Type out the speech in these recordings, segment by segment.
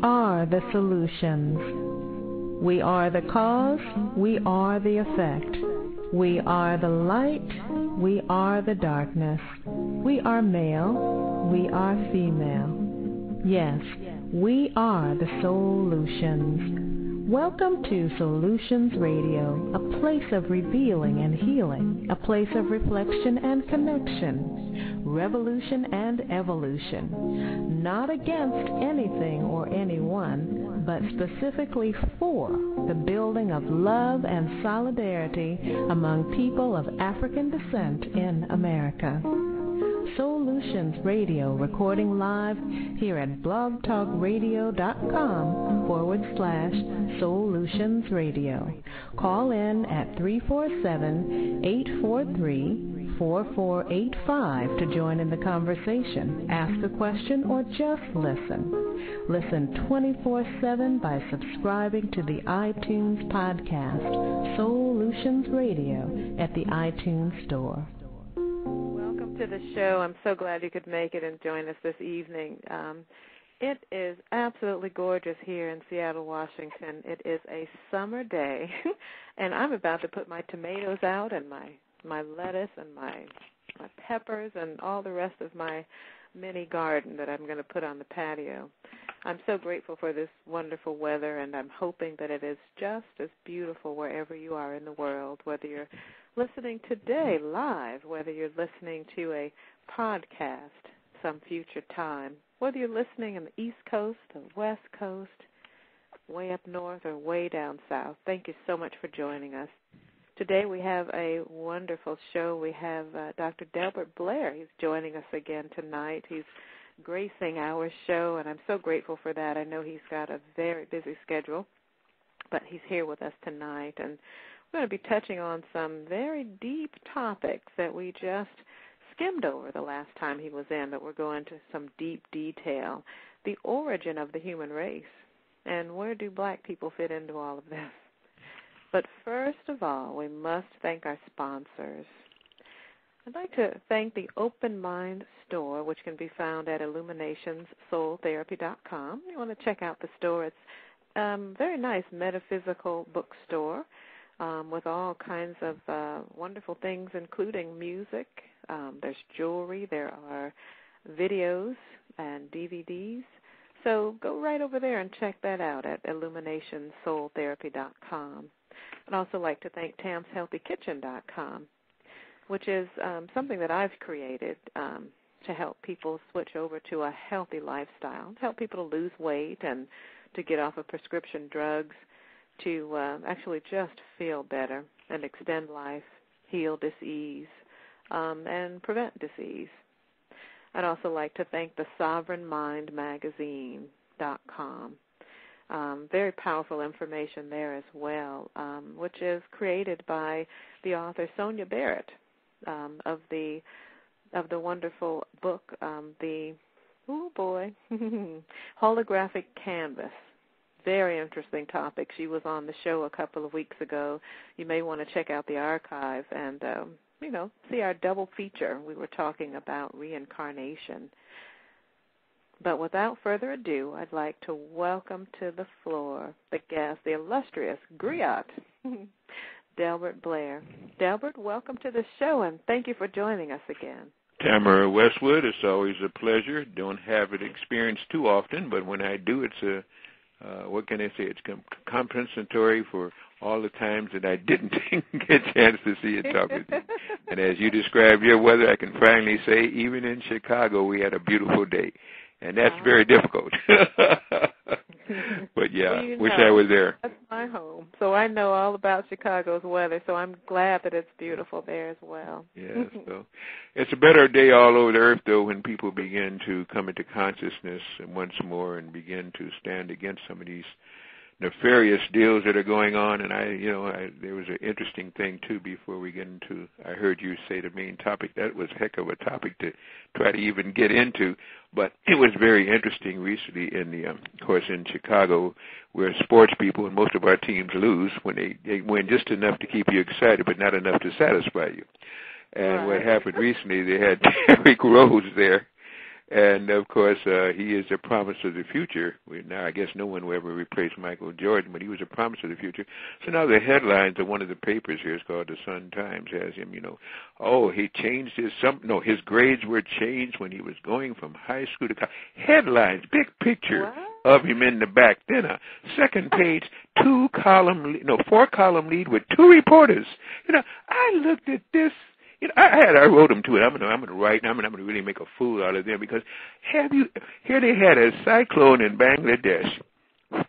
are the solutions. We are the cause. We are the effect. We are the light. We are the darkness. We are male. We are female. Yes, we are the solutions. Welcome to Solutions Radio, a place of revealing and healing, a place of reflection and connection, revolution and evolution, not against anything or anyone, but specifically for the building of love and solidarity among people of African descent in America. Solutions Radio, recording live here at blogtalkradio.com/Solutions Radio. Call in at 347-843-4485 to join in the conversation, ask a question, or just listen. Listen 24/7 by subscribing to the iTunes podcast, Solutions Radio, at the iTunes Store. To the show. I'm so glad you could make it and join us this evening. It is absolutely gorgeous here in Seattle, Washington. It is a summer day, and I'm about to put my tomatoes out and my lettuce and my peppers and all the rest of my mini garden that I'm going to put on the patio. I'm so grateful for this wonderful weather, and I'm hoping that it is just as beautiful wherever you are in the world, whether you're listening today live, whether you're listening to a podcast some future time, whether you're listening in the East Coast, the West Coast, way up north, or way down south. Thank you so much for joining us. Today we have a wonderful show. We have Dr. Delbert Blair. He's joining us again tonight. He's gracing our show, and I'm so grateful for that. I know he's got a very busy schedule, but he's here with us tonight, and we're going to be touching on some very deep topics that we just skimmed over the last time he was in, but we're going to some deep detail. The origin of the human race, and where do black people fit into all of this? But first of all, we must thank our sponsors. I'd like to thank the Open Mind Store, which can be found at illuminationssoultherapy.com. You want to check out the store. It's a very nice metaphysical bookstore with all kinds of wonderful things, including music. There's jewelry. There are videos and DVDs. So go right over there and check that out at illuminationssoultherapy.com. I'd also like to thank tamshealthykitchen.com, which is something that I've created to help people switch over to a healthy lifestyle, to help people to lose weight and to get off of prescription drugs, to actually just feel better and extend life, heal disease, and prevent disease. I'd also like to thank the SovereignMindMagazine.com. Very powerful information there as well, which is created by the author Sonia Barrett of the wonderful book, Holographic Canvas. Very interesting topic. She was on the show a couple of weeks ago. You may want to check out the archive and, see our double feature. We were talking about reincarnation. But without further ado, I'd like to welcome to the floor the guest, the illustrious griot, Delbert Blair. Delbert, welcome to the show, and thank you for joining us again. Tamara Westwood, it's always a pleasure. Don't have it experienced too often, but when I do, it's what can I say? It's compensatory for all the times that I didn't get a chance to see and talk with you. And as you described your weather, I can finally say, even in Chicago, we had a beautiful day. And that's very difficult. But, yeah, wish I was there. That's my home. So I know all about Chicago's weather, so I'm glad that it's beautiful there as well. Yes. So it's a better day all over the earth, though, when people begin to come into consciousness once more and begin to stand against some of these nefarious deals that are going on. And there was an interesting thing, too, before we get into, I heard you say the main topic. That was a heck of a topic to try to even get into. But it was very interesting recently of course, in Chicago, where sports people and most of our teams lose when they win just enough to keep you excited, but not enough to satisfy you. And what happened recently, they had Derrick Rose there, And, of course, he is a promise of the future. Now, I guess no one will ever replace Michael Jordan, but he was a promise of the future. So now the headlines of one of the papers here is called the Sun-Times, has him, he changed his grades were changed when he was going from high school to college. Headlines, big picture of him in the back. Then a second page, 4-column lead with 2 reporters. I looked at this. I wrote them to it. I'm gonna write. I'm gonna really make a fool out of them because here they had a cyclone in Bangladesh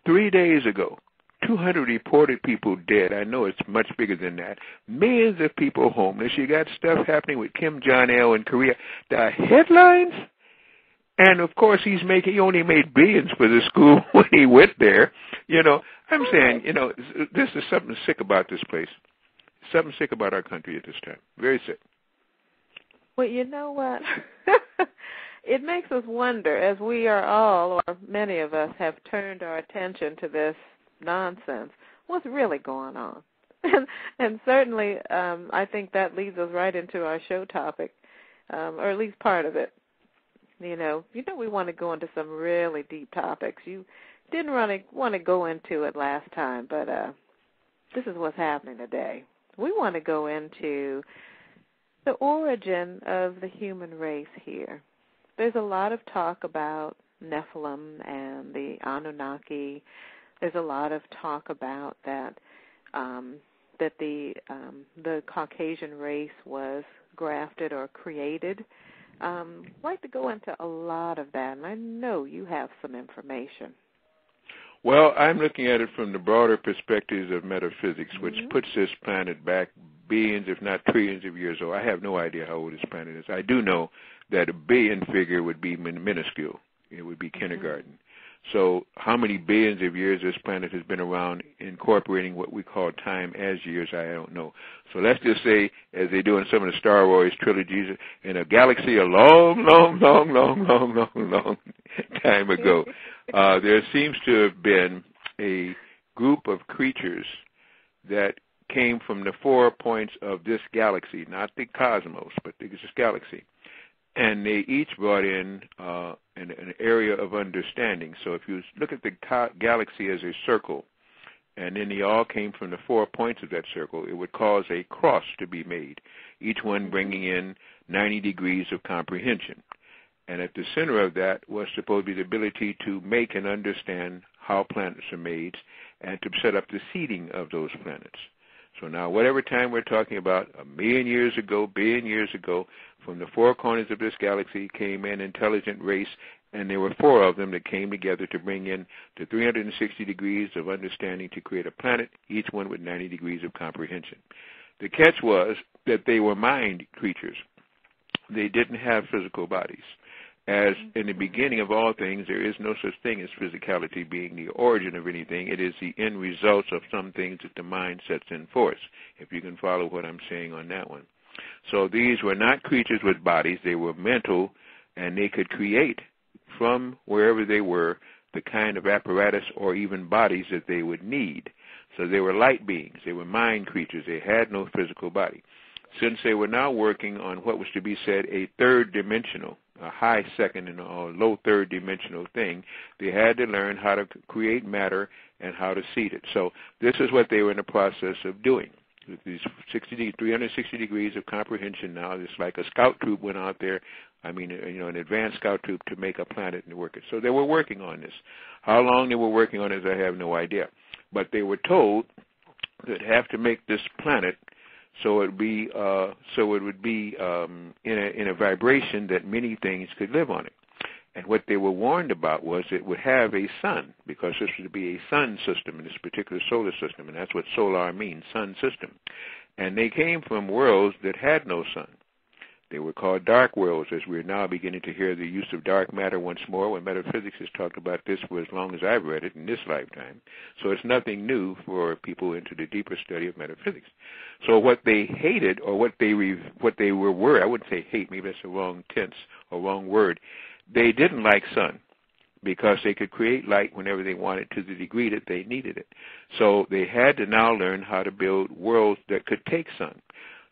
3 days ago. 200 reported people dead. I know it's much bigger than that. Millions of people homeless. You got stuff happening with Kim Jong-il in Korea. The headlines. And of course he only made billions for the school when he went there. I'm saying, this is something sick about this place. Something sick about our country at this time. Very sick. Well, you know what? It makes us wonder, as we are all, or many of us, have turned our attention to this nonsense, what's really going on? And certainly, I think that leads us right into our show topic, or at least part of it. We want to go into some really deep topics. You didn't really want to go into it last time, but this is what's happening today. We want to go into the origin of the human race here. There's a lot of talk about Nephilim and the Anunnaki. There's a lot of talk about that the Caucasian race was grafted or created. I'd like to go into a lot of that, and I know you have some information. Well, I'm looking at it from the broader perspectives of metaphysics, which puts this planet back billions, if not trillions of years old. I have no idea how old this planet is. I do know that a billion figure would be minuscule. It would be kindergarten. So how many billions of years this planet has been around, incorporating what we call time as years, I don't know. So let's just say, as they do in some of the Star Wars trilogies, in a galaxy a long time ago, there seems to have been a group of creatures that came from the 4 points of this galaxy, not the cosmos, but this galaxy. And they each brought in an area of understanding. So if you look at the galaxy as a circle, and then they all came from the 4 points of that circle, it would cause a cross to be made, each one bringing in 90 degrees of comprehension. And at the center of that was supposed to be the ability to make and understand how planets are made and to set up the seeding of those planets. So now, whatever time we're talking about, a million years ago, billion years ago, from the 4 corners of this galaxy came an intelligent race, and there were 4 of them that came together to bring in the 360 degrees of understanding to create a planet, each one with 90 degrees of comprehension. The catch was that they were mind creatures. They didn't have physical bodies. As in the beginning of all things, there is no such thing as physicality being the origin of anything. It is the end results of some things that the mind sets in force, if you can follow what I'm saying on that one. So these were not creatures with bodies. They were mental, and they could create from wherever they were the kind of apparatus or even bodies that they would need. So they were light beings. They were mind creatures. They had no physical body. Since they were now working on what was to be said a third dimensional, a high second and a low third dimensional thing, they had to learn how to create matter and how to seed it. So this is what they were in the process of doing. With these 360 degrees of comprehension now, it's like a scout troop went out there, an advanced scout troop to make a planet and work it. So they were working on this. How long they were working on this, I have no idea. But they were told that have to make this planet so it would be in a vibration that many things could live on it. And what they were warned about was it would have a sun, because this would be a sun system in this particular solar system, and that's what solar means, sun system. And they came from worlds that had no sun. They were called dark worlds, as we're now beginning to hear the use of dark matter once more, when metaphysics has talked about this for as long as I've read it in this lifetime. So it's nothing new for people into the deeper study of metaphysics. So what they hated, or what they were, I wouldn't say hate, maybe that's the wrong tense or wrong word. They didn't like sun because they could create light whenever they wanted to the degree that they needed it. So they had to now learn how to build worlds that could take sun.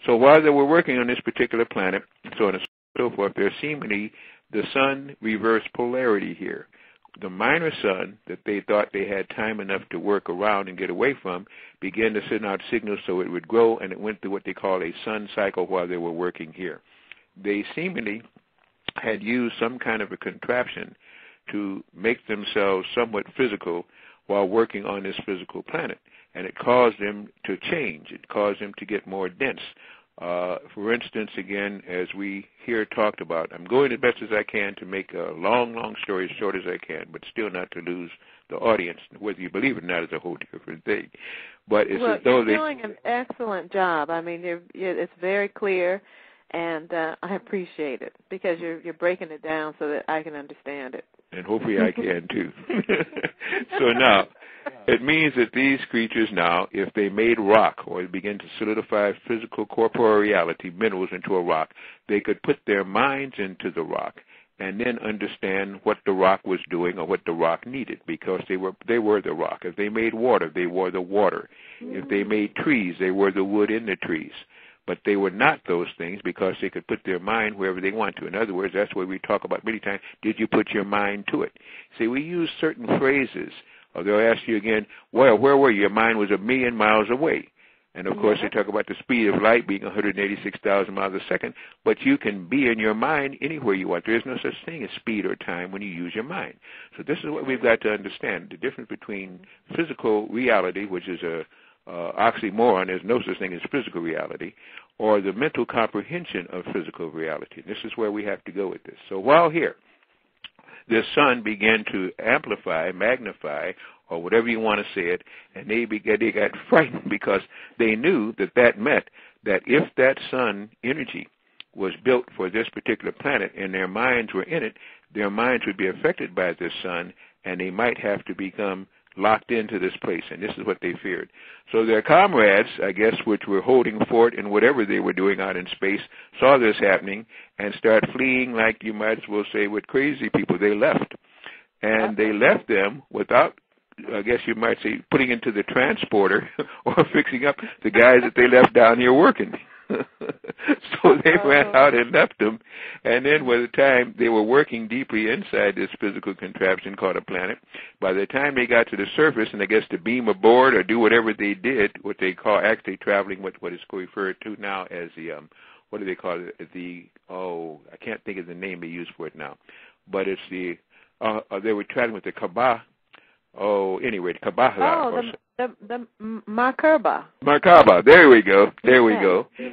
So while they were working on this particular planet, so on and so forth, there seemingly the sun reversed polarity here. The minor sun that they thought they had time enough to work around and get away from began to send out signals so it would grow, and it went through what they call a sun cycle while they were working here. They seemingly had used some kind of a contraption to make themselves somewhat physical while working on this physical planet, and it caused them to change. It caused them to get more dense. For instance, again, as we here talked about, I'm going as best as I can to make a long story as short as I can, but still not to lose the audience. Whether you believe it or not is a whole different thing. But it's as though you're doing an excellent job. I mean, it's very clear, and I appreciate it because you're breaking it down so that I can understand it. And hopefully I can too. So now, it means that these creatures now, if they made rock or begin to solidify physical corporeal reality, minerals into a rock, they could put their minds into the rock and then understand what the rock was doing or what the rock needed, because they were the rock. If they made water, they were the water. If they made trees, they were the wood in the trees. But they were not those things because they could put their mind wherever they want to. In other words, that's what we talk about many times. Did you put your mind to it? See, we use certain phrases, or they'll ask you again, well, where were you? Your mind was 1,000,000 miles away. And, of course, they talk about the speed of light being 186,000 miles a second, but you can be in your mind anywhere you want. There is no such thing as speed or time when you use your mind. So this is what we've got to understand, the difference between physical reality, which is a oxymoron, there's no such thing as physical reality, or the mental comprehension of physical reality. This is where we have to go with this. So while here, the sun began to amplify, magnify, or whatever you want to say it, and they got frightened because they knew that meant that if that sun energy was built for this particular planet and their minds were in it, their minds would be affected by this sun, and they might have to become locked into this place, and this is what they feared. So their comrades, I guess, which were holding fort in whatever they were doing out in space, saw this happening and started fleeing, like you might as well say with crazy people. They left. And they left them without, I guess you might say, putting into the transporter or fixing up the guys that they left down here working. So they ran out and left them, and then by the time they were working deeply inside this physical contraption called a planet, by the time they got to the surface and I guess to beam aboard or do whatever they did, what they call actually traveling, what is referred to now as the, what do they call it, I can't think of the name they use for it now, but it's the, they were traveling with the Merkabah. The Merkabah. Merkabah. There we go.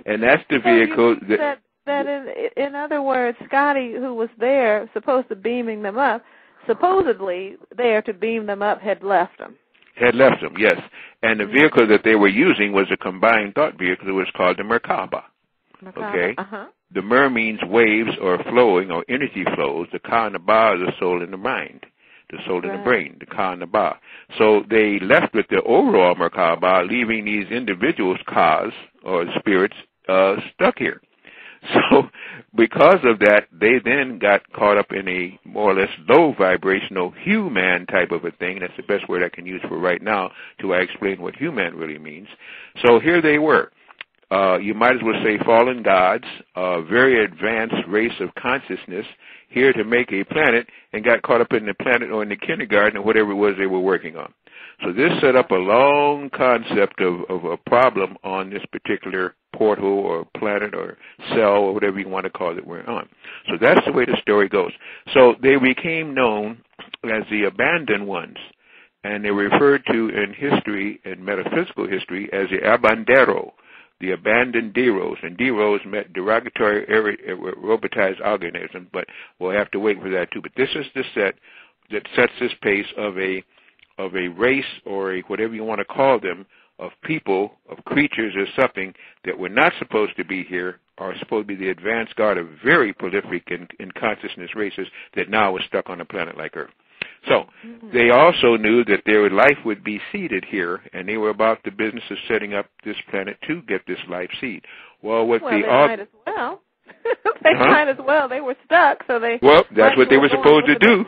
And that's the vehicle that in other words, Scotty, who was there, supposed to beaming them up, supposedly there to beam them up, had left them. Yes. And the vehicle that they were using was a combined thought vehicle. It was called the Merkabah. Okay? The Mer means waves or flowing or energy flows. The Ka and the Ba is the soul and the mind. The soul and the brain, the Ka and the Ba. So they left with the overall Merkabah, leaving these individuals, Kas, or spirits, stuck here. So because of that, they then got caught up in a more or less low vibrational human type of a thing. That's the best word I can use for right now to explain what human really means. So here they were. You might as well say fallen gods, a very advanced race of consciousness, here to make a planet, and got caught up in the planet or in the kindergarten or whatever it was they were working on. So this set up a long concept of a problem on this particular portal or planet or cell or whatever you want to call it we're on. So that's the way the story goes. So they became known as the abandoned ones, and they were referred to in history, in metaphysical history, as the abandero, the abandoned deros, and deros meant derogatory robotized organism, but we'll have to wait for that too. But this is the set that sets this pace of a race or a whatever you want to call them, of people, of creatures or something that were not supposed to be here, are supposed to be the advanced guard of very prolific in consciousness races that now are stuck on a planet like Earth. So they also knew that their life would be seeded here, and they were about the business of setting up this planet to get this life seed. They might as well. Might as well. They were stuck, so they. Well, that's what they were supposed to do.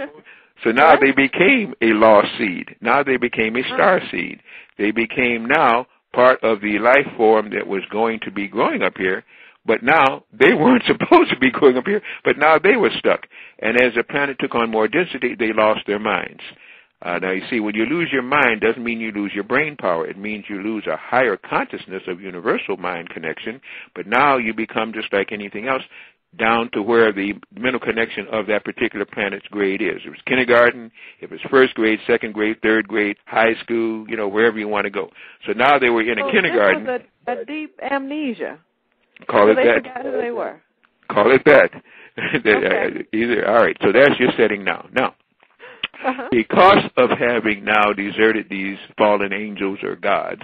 So now they became a lost seed. Now they became a star seed. They became now part of the life form that was going to be growing up here, But now they weren't supposed to be going up here, but now they were stuck. And as the planet took on more density, they lost their minds. Now, you see, when you lose your mind, doesn't mean you lose your brain power. It means you lose a higher consciousness of universal mind connection. But now you become just like anything else, down to where the mental connection of that particular planet's grade is. If it's kindergarten, if it's first grade, second grade, third grade, high school, wherever you want to go. So now they were in a kindergarten. This was a deep amnesia. Call it they that. Forgot who they were. Call it that. Okay. All right, so that's your setting now. Now, because of having now deserted these fallen angels or gods,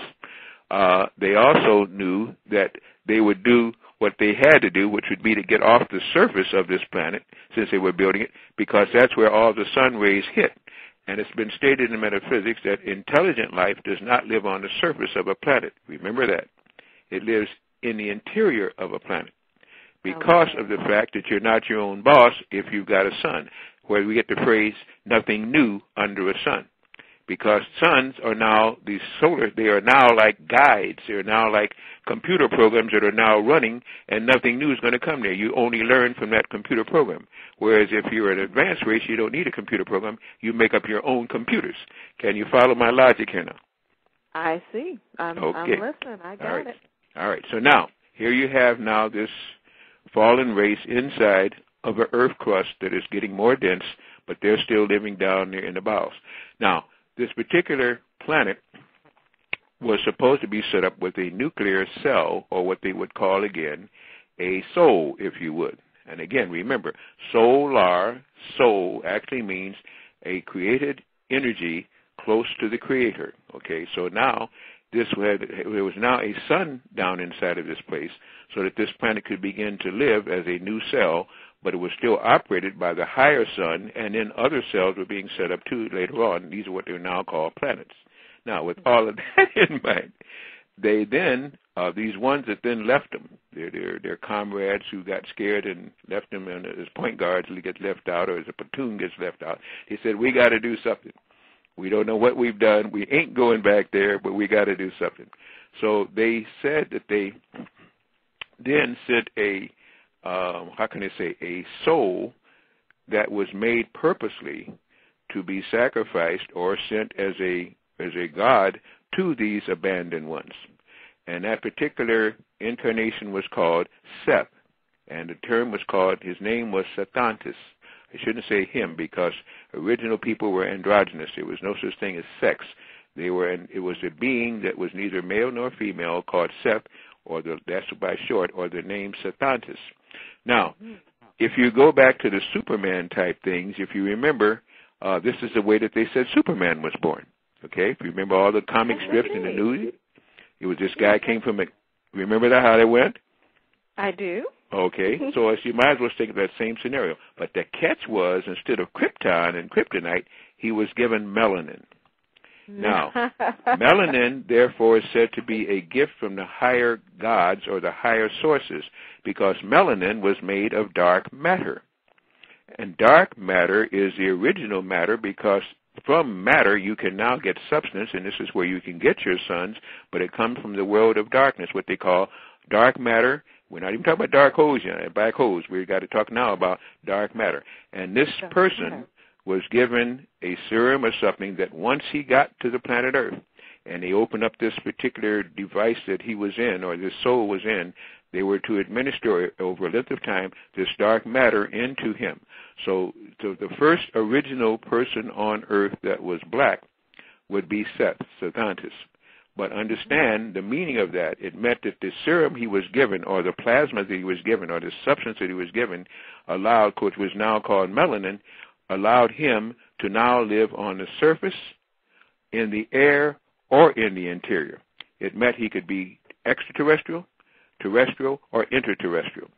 they also knew that they would do what they had to do, which would be to get off the surface of this planet, since they were building it, because that's where all the sun rays hit. And it's been stated in metaphysics that intelligent life does not live on the surface of a planet. Remember that. It lives in the interior of a planet, because of the fact that you're not your own boss if you've got a sun, where we get the phrase, nothing new under a sun. Because suns are now, they are now like guides. They're now like computer programs that are now running, and nothing new is going to come there. You only learn from that computer program. Whereas if you're an advanced race, you don't need a computer program. You make up your own computers. Can you follow my logic here now? I see. I'm listening. I got it. All right. So now, here you have now this fallen race inside of an earth crust that is getting more dense, but they're still living down there in the bowels. Now, this particular planet was supposed to be set up with a nuclear cell, or what they would call, again, a soul, if you would. And again, remember, soul actually means a created energy close to the creator. Okay, so now there was now a sun down inside of this place, so that this planet could begin to live as a new cell, but it was still operated by the higher sun, and then other cells were being set up too later on. These are what they're now called planets. Now, with all of that in mind, they then, these ones that then left them, their comrades who got scared and left them as point guards get left out, or as a platoon gets left out, they said, we got to do something. We don't know what we've done. We ain't going back there, but we got to do something. So they said that they then sent a soul that was made purposely to be sacrificed or sent as a god to these abandoned ones. And that particular incarnation was called Seth, and the term was called, his name was Sathantis. I shouldn't say him, because original people were androgynous. There was no such thing as sex. It was a being that was neither male nor female, called Seth, that's by short, or the name Sathantis. Now, if you go back to the Superman type things, if you remember, this is the way that they said Superman was born. Okay, if you remember all the comic strips in the news, it was this guy came from a, remember that, how they went? I do. Okay, so you might as well think of that same scenario. But the catch was, instead of krypton and kryptonite, he was given melanin. Now, melanin, therefore, is said to be a gift from the higher gods or the higher sources, because melanin was made of dark matter. And dark matter is the original matter, because from matter you can now get substance, and this is where you can get your suns, but it comes from the world of darkness, what they call dark matter. We're not even talking about dark holes yet, black holes. We've got to talk now about dark matter. And this person was given a serum or something that once he got to the planet Earth, and they opened up this particular device that he was in, or this soul was in, they were to administer over a length of time this dark matter into him. So the first original person on Earth that was black would be Seth, Sathantis. But understand the meaning of that. It meant that the serum he was given, or the plasma that he was given, or the substance that he was given, allowed, which was now called melanin, allowed him to now live on the surface, in the air, or in the interior. It meant he could be extraterrestrial, terrestrial, or interterrestrial.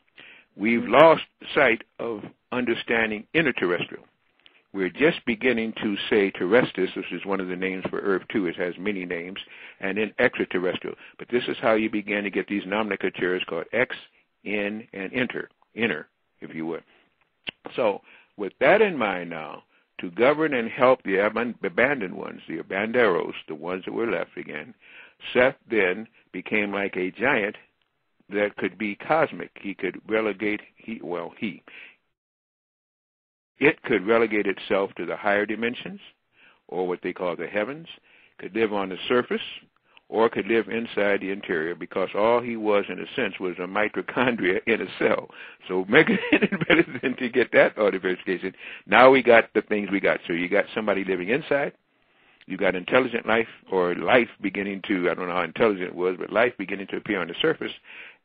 We've lost sight of understanding interterrestrial. We're just beginning to say terrestris, which is one of the names for Earth, too. It has many names, and then extraterrestrial. But this is how you begin to get these nomenclatures called X, in, and inner, if you would. So with that in mind now, to govern and help the abandoned ones, the abanderos, the ones that were left again, Seth then became like a giant that could be cosmic. He could relegate, it could relegate itself to the higher dimensions, or what they call the heavens, could live on the surface, or could live inside the interior, because all he was, in a sense, was a mitochondria in a cell. So make it better than to get that artificification. Now we got the things we got. So you got somebody living inside, you got intelligent life, or life beginning to, I don't know how intelligent it was, but life beginning to appear on the surface.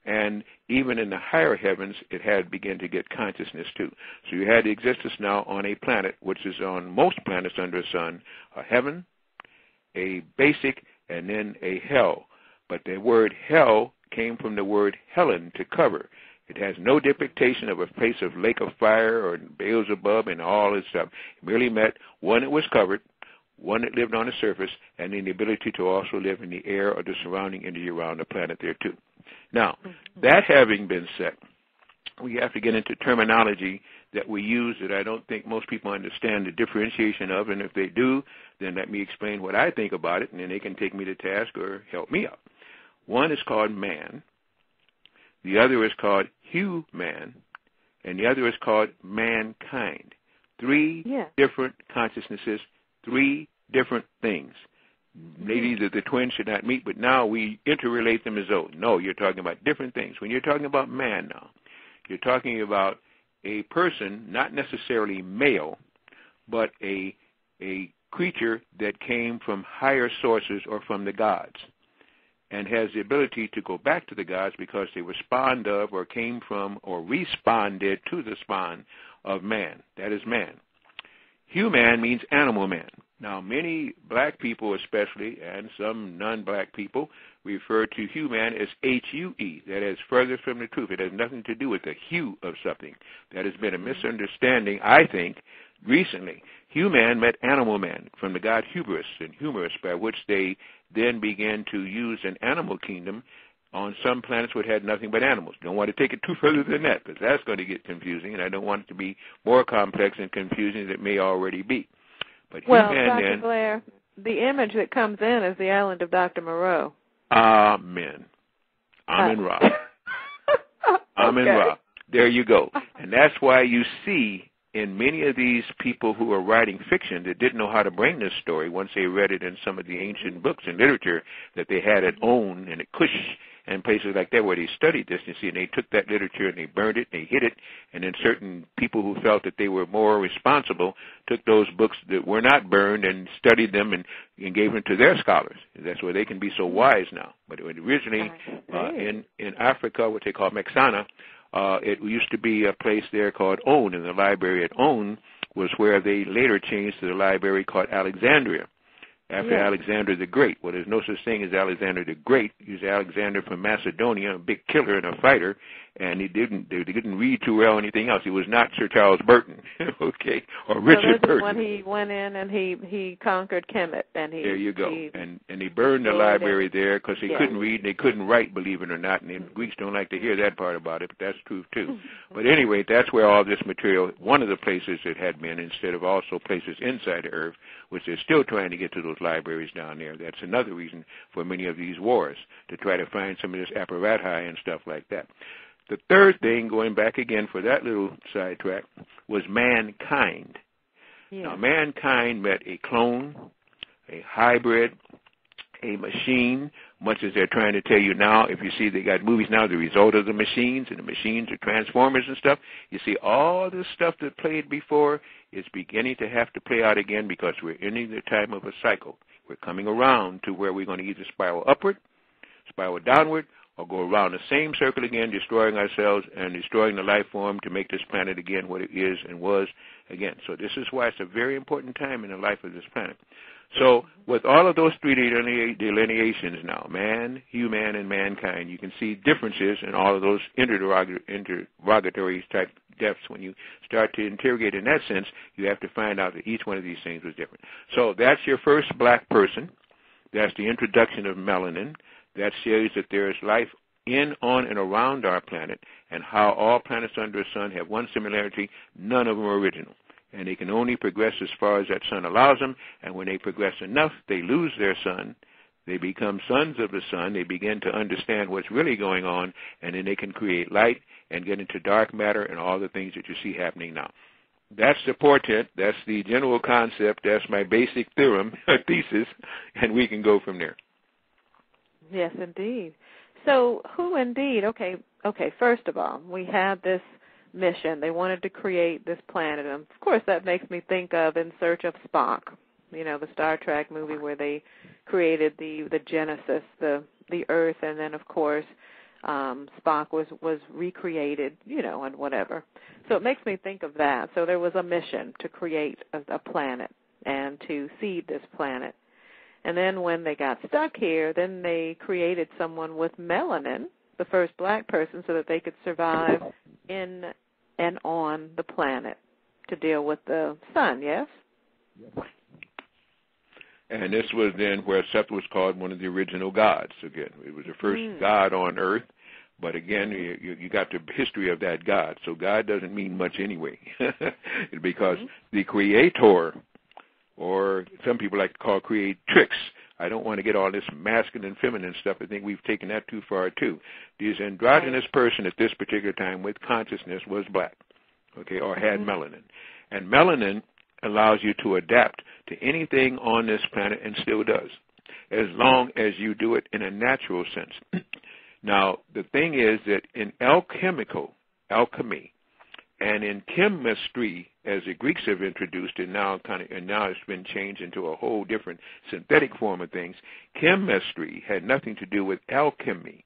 And even in the higher heavens, it had begun to get consciousness too. So you had the existence now on a planet, which is on most planets under the sun, a heaven, a basic, and then a hell. But the word hell came from the word Helen, to cover. It has no depiction of a place of lake of fire or Beelzebub and all this stuff. It merely meant one that was covered, one that lived on the surface, and then the ability to also live in the air or the surrounding energy around the planet there too. Now, that having been said, we have to get into terminology that we use that I don't think most people understand the differentiation of, and if they do, then let me explain what I think about it, and then they can take me to task or help me out. One is called man, the other is called human, and the other is called mankind. Three different consciousnesses, three different things. Maybe the twins should not meet, but now we interrelate them as though, no, you're talking about different things. When you're talking about man now, you're talking about a person, not necessarily male, but a creature that came from higher sources or from the gods, and has the ability to go back to the gods because they were spawned of or came from or responded to the spawn of man. That is man. Human means animal man. Now, many black people especially, and some non-black people, refer to human as H-U-E. That is further from the truth. It has nothing to do with the hue of something. That has been a misunderstanding, I think, recently. Human meant animal man, from the god hubris and humorous, by which they then began to use an animal kingdom on some planets which had nothing but animals. Don't want to take it too further than that, because that's going to get confusing, and I don't want it to be more complex and confusing than it may already be. But well, Dr. Blair, the image that comes in is the island of Dr. Moreau. Amen. Amen Ra. Amen Ra. There you go. And that's why you see in many of these people who are writing fiction that didn't know how to bring this story, once they read it in some of the ancient books and literature that they had at On and at Kush and places like that where they studied this, you see, and they took that literature and they burned it, and they hid it, and then certain people who felt that they were more responsible took those books that were not burned and studied them and gave them to their scholars. That's where they can be so wise now. But originally in Africa, what they call Mexana, it used to be a place there called On, and the library at On was where they later changed to the library called Alexandria, after Alexander the Great. Well, there's no such thing as Alexander the Great. He was Alexander from Macedonia, a big killer and a fighter, and he didn't read too well anything else. He was not Sir Charles Burton, okay, or Richard Burton. When he went in and he conquered Kemet, and there you go, and he burned the library there because he couldn't read and they couldn't write, believe it or not, and the Greeks don't like to hear that part about it, but that's true too. But anyway, that's where all this material, one of the places it had been, instead of also places inside the earth, which they're still trying to get to those libraries down there. That's another reason for many of these wars, to try to find some of this apparatus and stuff like that. The third thing, going back again for that little sidetrack, was mankind. Yeah. Now, mankind meant a clone, a hybrid, a machine, much as they're trying to tell you now. If you see they got movies now, the result of the machines, and the machines are transformers and stuff. You see all this stuff that played before is beginning to have to play out again, because we're entering the time of a cycle. We're coming around to where we're going to either spiral upward, spiral downward, or go around the same circle again, destroying ourselves and destroying the life form to make this planet again what it is and was again. So this is why it's a very important time in the life of this planet. So with all of those three delineations now, man, human, and mankind, you can see differences in all of those interrogatory type depths. When you start to interrogate in that sense, you have to find out that each one of these things was different. So that's your first black person. That's the introduction of melanin. That shows that there is life in, on, and around our planet, and how all planets under the sun have one similarity: none of them are original. And they can only progress as far as that sun allows them, and when they progress enough, they lose their sun, They become sons of the sun. They begin to understand what's really going on, and then they can create light and get into dark matter and all the things that you see happening now. That's the portent. That's the general concept. That's my basic theorem, thesis, and we can go from there. Yes, indeed. So who indeed, okay, first of all, we had this mission. They wanted to create this planet. And, of course, that makes me think of In Search of Spock, you know, the Star Trek movie where they created the Genesis, the Earth, and then, of course, Spock was recreated, you know, and whatever. So it makes me think of that. So there was a mission to create a planet and to seed this planet. And then when they got stuck here, then they created someone with melanin, the first black person, so that they could survive in and on the planet to deal with the sun, yes? And this was then where Seth was called one of the original gods. Again, it was the first god on earth. But again, you got the history of that God. So God doesn't mean much anyway, because the creator, or some people like to call creatrix. I don't want to get all this masculine and feminine stuff. I think we've taken that too far too. This androgynous person at this particular time with consciousness was black, okay, or had melanin. And melanin allows you to adapt to anything on this planet, and still does, as long as you do it in a natural sense. Now, the thing is that in alchemy, and in chemistry, as the Greeks have introduced it now, now it's been changed into a whole different synthetic form of things. Chemistry had nothing to do with alchemy,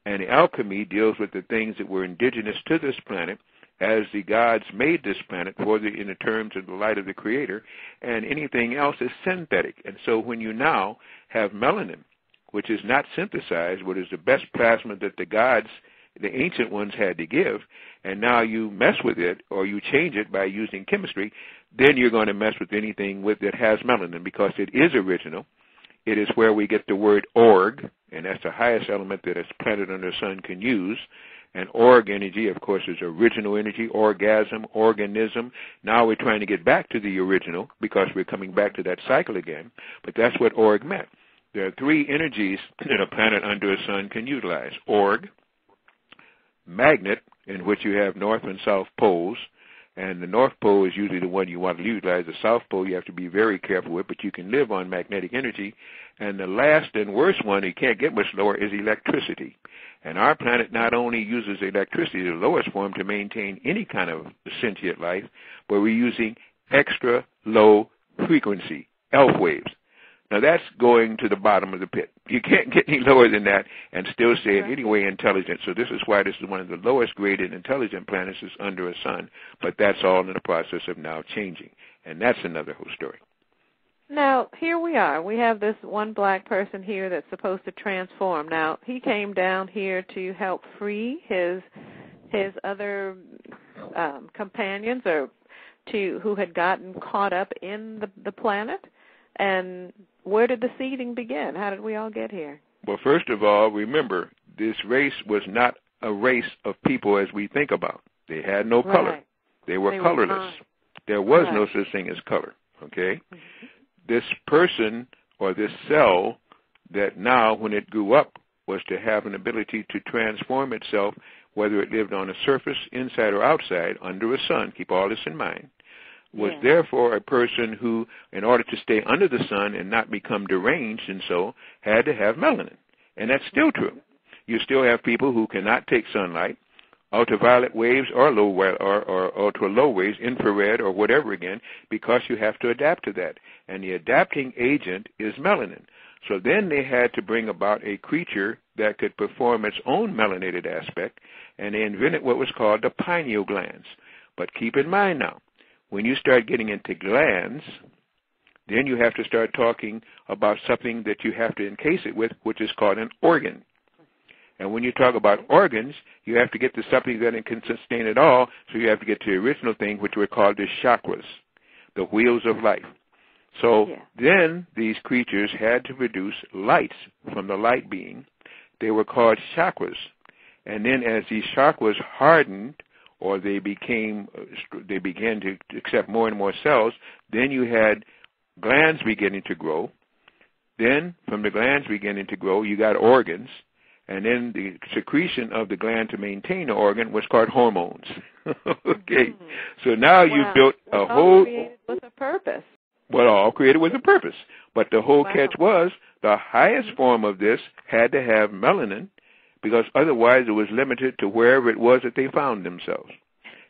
and alchemy deals with the things that were indigenous to this planet, as the gods made this planet in the terms of the light of the Creator, and anything else is synthetic. And so when you now have melanin, which is not synthesized, but is the best plasma that the gods, the ancient ones, had to give, and now you mess with it or you change it by using chemistry, then you're going to mess with anything that has melanin, because it is original. It is where we get the word org, and that's the highest element that a planet under the sun can use. And org energy, of course, is original energy, orgasm, organism. Now we're trying to get back to the original because we're coming back to that cycle again. But that's what org meant. There are three energies that a planet under a sun can utilize. Org, magnet, in which you have north and south poles. And the north pole is usually the one you want to utilize. The south pole you have to be very careful with, but you can live on magnetic energy. And the last and worst one, you can't get much lower, is electricity. And our planet not only uses electricity, the lowest form, to maintain any kind of sentient life, but we're using extra low frequency, ELF waves. Now that's going to the bottom of the pit. You can't get any lower than that and still say in any way intelligent. So this is why this is one of the lowest graded intelligent planets is under a sun. But that's all in the process of now changing. And that's another whole story. Now, here we are. We have this one black person here that's supposed to transform. Now, he came down here to help free his other companions, or who had gotten caught up in the planet. And where did the seeding begin? How did we all get here? Well, first of all, remember, this race was not a race of people as we think about. They had no color. They were colorless. There was no such thing as color, okay? This person or this cell that now, when it grew up, was to have an ability to transform itself, whether it lived on a surface, inside or outside, under a sun, keep all this in mind, was therefore a person who, in order to stay under the sun and not become deranged and so, had to have melanin. And that's still true. You still have people who cannot take sunlight, ultraviolet waves or ultra low waves, infrared or whatever again, because you have to adapt to that. And the adapting agent is melanin. So then they had to bring about a creature that could perform its own melanated aspect, and they invented what was called the pineal glands. But keep in mind now, when you start getting into glands, then you have to start talking about something that you have to encase it with, which is called an organ. And when you talk about organs, you have to get to something that can sustain it all, so you have to get to the original thing, which were called the chakras, the wheels of life. So then these creatures had to produce lights from the light being. They were called chakras. And then as these chakras hardened, or they began to accept more and more cells, then you had glands beginning to grow, Then, from the glands beginning to grow, you got organs. And then the secretion of the gland to maintain the organ was called hormones. Okay. So now you've built a whole... All created with a purpose. Well, all created with a purpose. But the whole catch was the highest form of this had to have melanin, because otherwise it was limited to wherever it was that they found themselves.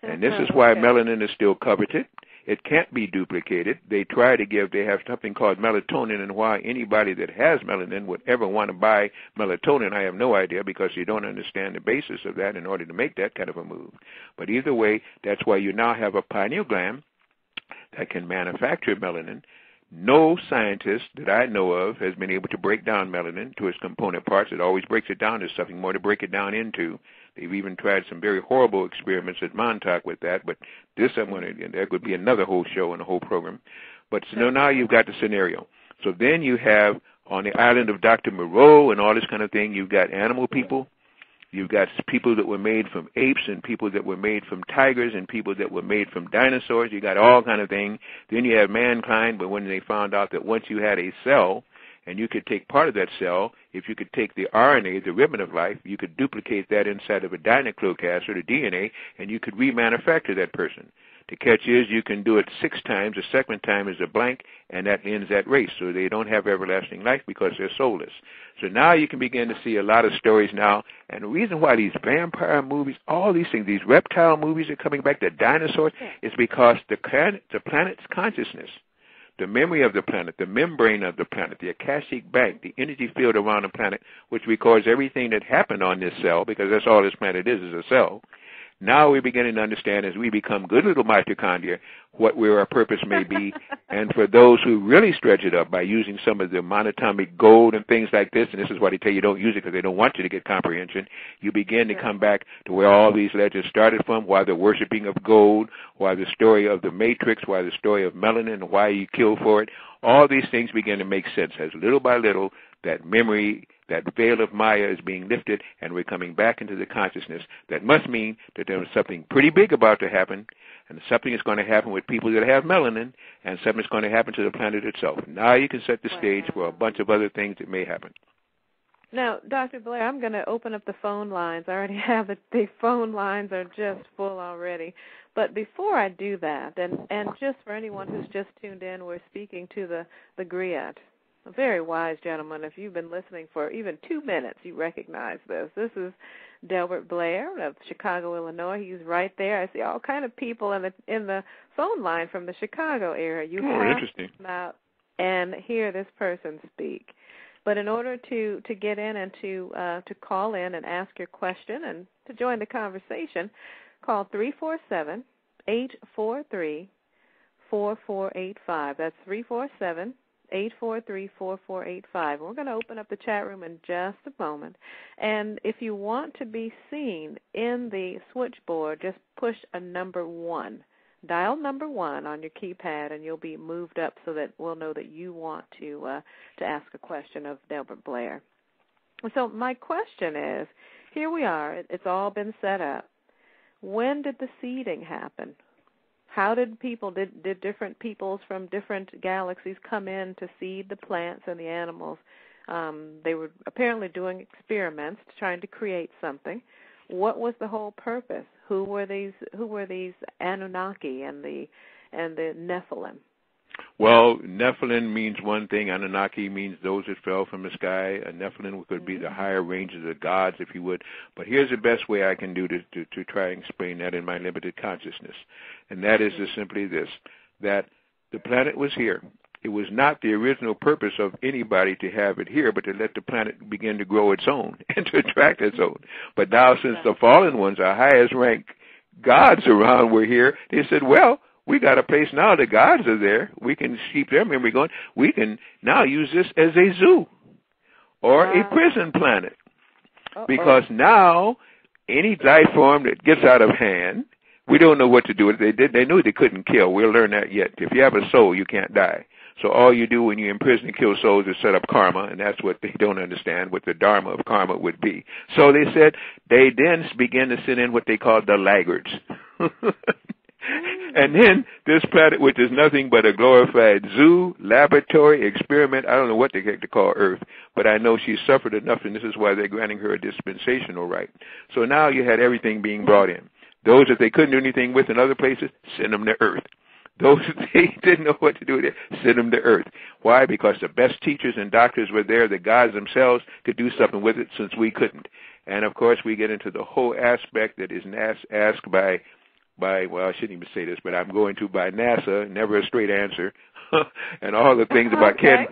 And this is why melanin is still coveted. It can't be duplicated. They have something called melatonin, and why anybody that has melanin would ever want to buy melatonin, I have no idea, because you don't understand the basis of that in order to make that kind of a move. But either way, that's why you now have a pineal gland that can manufacture melanin. No scientist that I know of has been able to break down melanin to its component parts. It always breaks it down to something more to break it down into. They've even tried some very horrible experiments at Montauk with that, but there could be another whole show and a whole program. But so now you've got the scenario. So then you have, on the island of Dr. Moreau and all this kind of thing, you've got animal people. You've got people that were made from apes and people that were made from tigers and people that were made from dinosaurs. You got all kind of things. Then you have mankind, but when they found out that once you had a cell, and you could take part of that cell, if you could take the RNA, the ribbon of life, you could duplicate that inside of a dinucleic acid, or DNA, and you could remanufacture that person. The catch is you can do it 6 times. The second time is a blank, and that ends that race. So they don't have everlasting life because they're soulless. So now you can begin to see a lot of stories now. And the reason why these vampire movies, all these things, these reptile movies are coming back, the dinosaurs, is because the planet's consciousness, the memory of the planet, the membrane of the planet, the Akashic bank, the energy field around the planet, which records everything that happened on this cell, because that's all this planet is a cell. Now we're beginning to understand, as we become good little mitochondria, where our purpose may be. And for those who really stretch it up by using some of the monatomic gold and things like this, and this is why they tell you don't use it because they don't want you to get comprehension, you begin to come back to where all these legends started from, why the worshiping of gold, why the story of the matrix, why the story of melanin, why you kill for it. All these things begin to make sense as little by little that memory, that veil of Maya is being lifted, and we're coming back into the consciousness. That must mean that there is something pretty big about to happen, and something is going to happen with people that have melanin, and something is going to happen to the planet itself. Now you can set the stage for a bunch of other things that may happen. Now, Dr. Blair, I'm going to open up the phone lines. I already have it. The phone lines are just full already. But before I do that, and just for anyone who's just tuned in, we're speaking to the Griot, a very wise gentleman. If you've been listening for even 2 minutes, you recognize this. This is Delbert Blair of Chicago, Illinois. He's right there. I see all kind of people in the phone line from the Chicago area. You have to come out and hear this person speak. But in order to get in and to call in and ask your question and to join the conversation, call 347-843-4485. That's 347-843-4485. We're going to open up the chat room in just a moment. And if you want to be seen in the switchboard, just push a number 1. Dial number 1 on your keypad, and you'll be moved up so that we'll know that you want to ask a question of Delbert Blair. So my question is, here we are. It's all been set up. When did the seeding happen? How did different peoples from different galaxies come in to seed the plants and the animals? They were apparently doing experiments, trying to create something. What was the whole purpose? Who were these Anunnaki and the Nephilim? Well, Nephilim means one thing. Anunnaki means those that fell from the sky. A Nephilim could be the higher ranges of gods, if you would. But here's the best way I can do to try and explain that in my limited consciousness. And that is just simply this, that the planet was here. It was not the original purpose of anybody to have it here, but to let the planet begin to grow its own and to attract its own. But now, since the fallen ones, our highest ranked gods around were here, they said, well, we got a place now. The gods are there. We can keep their memory going. We can now use this as a zoo or a prison planet. Because now any life form that gets out of hand, we don't know what to do with it. They knew they couldn't kill. We'll learn that yet. If you have a soul, you can't die. So all you do when you imprison and kill souls is set up karma, and that's what they don't understand, what the dharma of karma would be. So they said they then began to send in what they called the laggards. And then This planet, which is nothing but a glorified zoo, laboratory, experiment, I don't know what the heck to call Earth, but I know she suffered enough, and this is why they're granting her a dispensational right. So now you had everything being brought in. Those that they couldn't do anything with in other places, send them to Earth. Those that they didn't know what to do with it, send them to Earth. Why? Because the best teachers and doctors were there. The gods themselves could do something with it since we couldn't. And, of course, we get into the whole aspect that is asked by, well, I shouldn't even say this, but I'm going to by NASA, never a straight answer, and all the things about can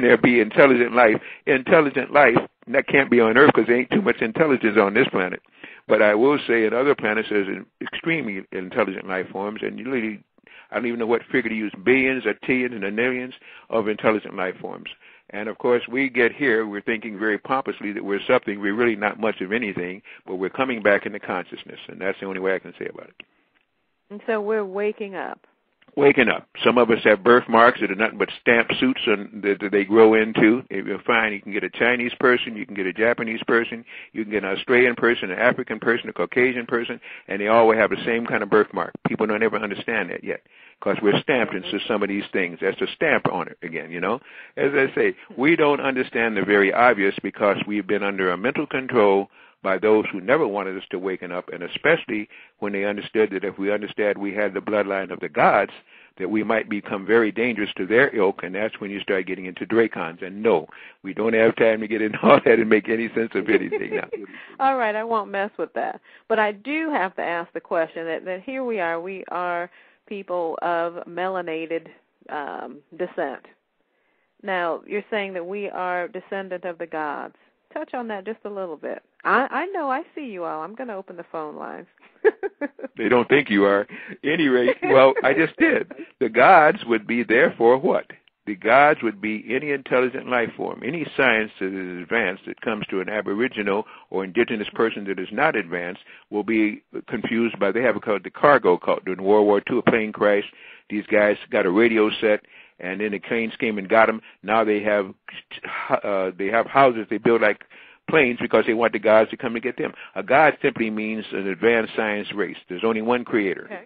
there be intelligent life? Intelligent life, that can't be on Earth because there ain't too much intelligence on this planet. But I will say in other planets there's extremely intelligent life forms, and you really, I don't even know what figure to use, billions or trillions and millions of intelligent life forms. And, of course, we get here, we're thinking very pompously that we're something. We're really not much of anything, but we're coming back into consciousness, and that's the only way I can say about it. And so we're waking up. Waking up. Some of us have birthmarks that are nothing but stamp suits that they grow into. If you'll find, you can get a Chinese person, you can get a Japanese person, you can get an Australian person, an African person, a Caucasian person, and they all have the same kind of birthmark. People don't ever understand that yet because we're stamped into some of these things. That's a stamp on it again, you know. As I say, we don't understand the very obvious because we've been under a mental control by those who never wanted us to waken up, and especially when they understood that if we understood we had the bloodline of the gods, that we might become very dangerous to their ilk, and that's when you start getting into Dracons. And no, we don't have time to get into all that and make any sense of anything now. All right, I won't mess with that. But I do have to ask the question that here we are people of melanated descent. Now, you're saying that we are descendant of the gods. Touch on that just a little bit. I know, I see you all. I'm going to open the phone lines. They don't think you are. Any rate, well, I just did. The gods would be therefore what? The gods would be any intelligent life form. Any science that is advanced that comes to an aboriginal or indigenous person that is not advanced will be confused by, they have it called the cargo cult. During World War II, a plane crashed. These guys got a radio set, and then the planes came and got them. Now they have houses they build like planes because they want the gods to come to get them. A god simply means an advanced science race. There's only one creator. Okay.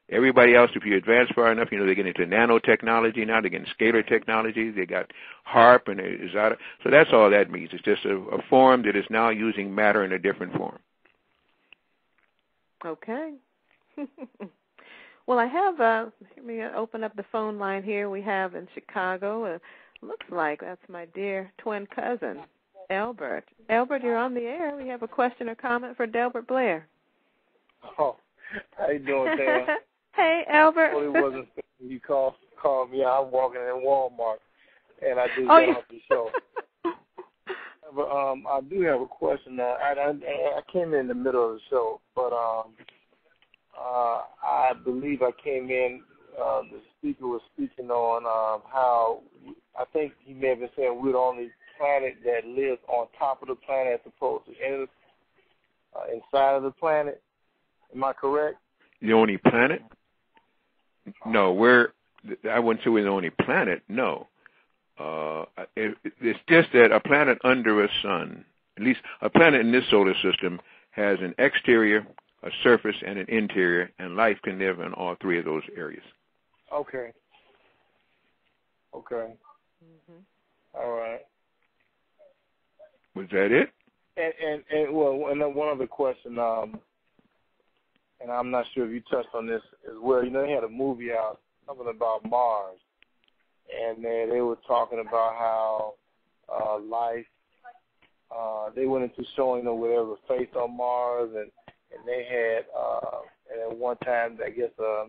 Everybody else, if you advance far enough, you know, they get into nanotechnology now. They get into scalar technology. They got HARP and Izada. So that's all that means. It's just a form that is now using matter in a different form. Okay. Well, I have, let me open up the phone line here. We have in Chicago, looks like that's my dear twin cousin, Delbert. Delbert, you're on the air. We have a question or comment for Delbert Blair. Oh, how you doing, Tam? Hey, Albert. Well, it wasn't you called me. I'm walking in Walmart, and I just got off the show. But I do have a question. I came in the middle of the show, but I believe I came in. The speaker was speaking on how I think he may have been saying we're the only planet that lives on top of the planet as opposed to inside of the planet. Am I correct? The only planet? No, I wouldn't say we're the only planet. No. It's just that a planet under a sun, at least a planet in this solar system, has an exterior, a surface, and an interior, and life can live in all three of those areas. Okay. Mm-hmm. All right. Was that it? And one other question, and I'm not sure if you touched on this as well. You know, they had a movie out, something about Mars, and they were talking about how life, they went into showing them whatever face on Mars, and they had, and at one time, I guess, a